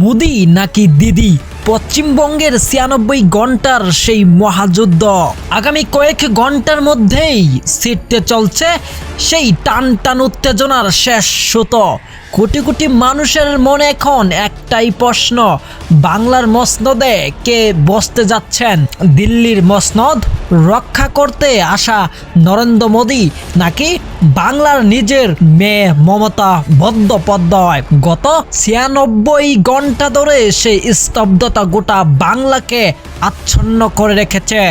মোদি নাকি দিদি, পশ্চিমবঙ্গের 96 ঘন্টার সেই মহাযুদ্ধ আগামী কয়েক ঘন্টার মধ্যেই ছিটতে চলছে সেই টান টান উত্তেজনার শেষ সুতো। কোটি কোটি মানুষের মনে এখন একটাই প্রশ্ন, বাংলার মসনদে কে বসতে যাচ্ছেন? দিল্লির মসনদ রক্ষা করতে আসা নরেন্দ্র মোদি নাকি বাংলার নিজের মেয়ে মমতা বন্দ্যোপাধ্যায়? গত 96 ঘন্টা ধরে সেই স্তব্ধতা গোটা বাংলাকে আচ্ছন্ন করে রেখেছে।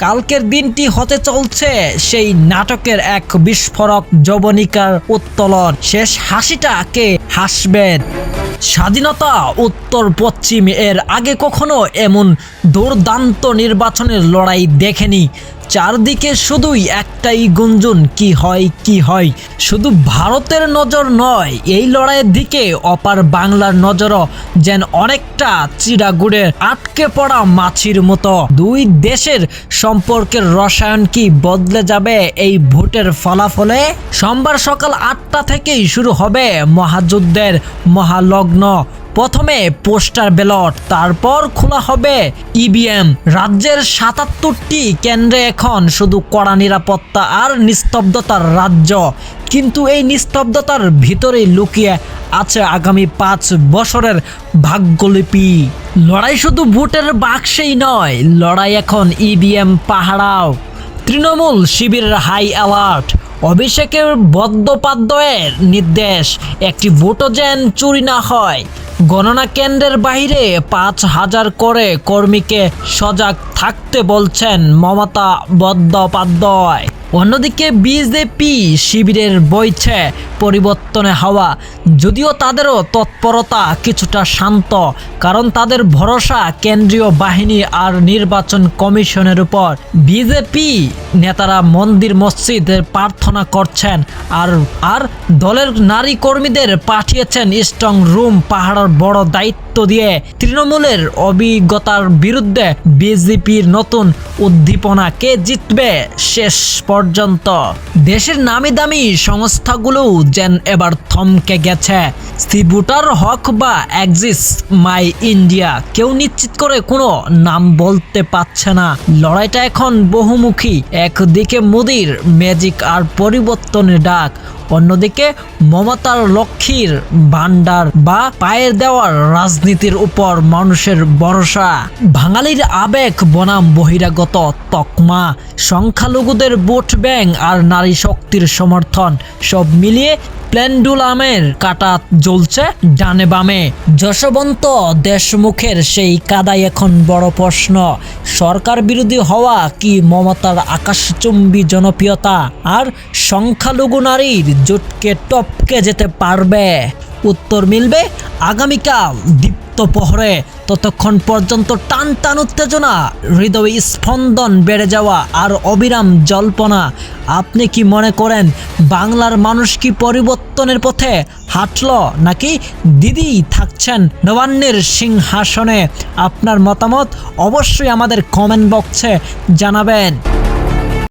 কালকের দিনটি হতে চলছে সেই নাটকের এক বিস্ফোরক যবনিকার উত্তোলন। শেষ হাসিটা কে হাসবেন? স্বাধীনতা উত্তর পশ্চিম এর আগে কখনো এমন দুর্দান্ত নির্বাচনের লড়াই দেখেনি। চারদিকে শুধুই একটাই গুঞ্জন, কি হয় কি হয়। শুধু ভারতের নজর নয়, এই লড়াইয়ের দিকে অপার বাংলার নজরও যেন অনেকটা চিড়াগুড়ে আটকে পড়া মাছির মতো। দুই দেশের সম্পর্কের রসায়ন কি বদলে যাবে এই ভোটের ফলাফলে? সোমবার সকাল 8টা থেকেই শুরু হবে মহাযুদ্ধের মহালগ্ন। প্রথমে পোস্টাল ব্যালট, তারপর খোলা হবে ইভিএম। রাজ্যের 77টি কেন্দ্রে এখন শুধু কড়া নিরাপত্তা আর নিস্তব্ধতার রাজ্য। কিন্তু এই নিস্তব্ধতার ভিতরেই লুকিয়ে আছে আগামী 5 বছরের ভাগ্যলিপি। লড়াই শুধু ভোটের বাক্সেই নয়, লড়াই এখন ইভিএম পাহারাও। তৃণমূল শিবিরের হাই অ্যালার্ট, অভিষেকের বন্দ্যোপাধ্যায়ের নির্দেশ একটি ভোটও যেন চুরি না হয়। গণনা কেন্দ্রের বাইরে 5000 করে কর্মীকে সজাগ থাকতে বলছেন মমতা বন্দ্যোপাধ্যায়। অন্যদিকে বিজেপি শিবিরের বইছে পরিবর্তনে হাওয়া, যদিও তাদেরও তৎপরতা কিছুটা শান্ত, কারণ তাদের ভরসা কেন্দ্রীয় বাহিনী আর নির্বাচন কমিশনের উপর। বিজেপি নেতারা মন্দির মসজিদে প্রার্থনা করছেন আর দলের নারী কর্মীদের পাঠিয়েছেন স্ট্রং রুম পাহারার বড় দায়িত্ব দিয়ে। তৃণমূলের অভিজ্ঞতার বিরুদ্ধে বিজেপির নতুন উদ্দীপনা, কে জিতবে শেষ পর্যন্ত? দেশের নামি দামি সংস্থাগুলো যেন এবার থমকে গেছে। সিভোটার হক বা এক্সিস মাই ইন্ডিয়া, কেউ নিশ্চিত করে কোনো নাম বলতে পারছে না। লড়াইটা এখন বহুমুখী। একদিকে মোদির ম্যাজিক আর পরিবর্তনের ডাক, অন্যদিকে মমতার লক্ষ্মীর ভান্ডার বা পায়ের দেওয়ার রাজনীতির উপর মানুষের ভরসা। বাঙালির আবেগ বনাম বহিরাগত তকমা, সংখ্যালঘুদের ভোট ব্যাংক আর নারী শক্তির সমর্থন, সব মিলিয়ে প্লেন্ডুলামের কাঁটা জ্বলছে ডানে বামে। যশবন্ত দেশমুখের সেই কাদাই এখন বড় প্রশ্ন। সরকার বিরোধী হওয়া কি মমতার আকাশচুম্বী জনপ্রিয়তা আর সংখ্যালঘু নারীর জোটকে টপকে যেতে পারবে? উত্তর মিলবে আগামীকাল দীপ্ত প্রহরে। ততক্ষণ পর্যন্ত টান টান উত্তেজনা, হৃদয় স্পন্দন বেড়ে যাওয়া আর অবিরাম জল্পনা। আপনি কি মনে করেন বাংলার মানুষ কি পরিবর্তনের পথে হাঁটল, নাকি দিদি থাকছেন নবান্নের সিংহাসনে? আপনার মতামত অবশ্যই আমাদের কমেন্ট বক্সে জানাবেন।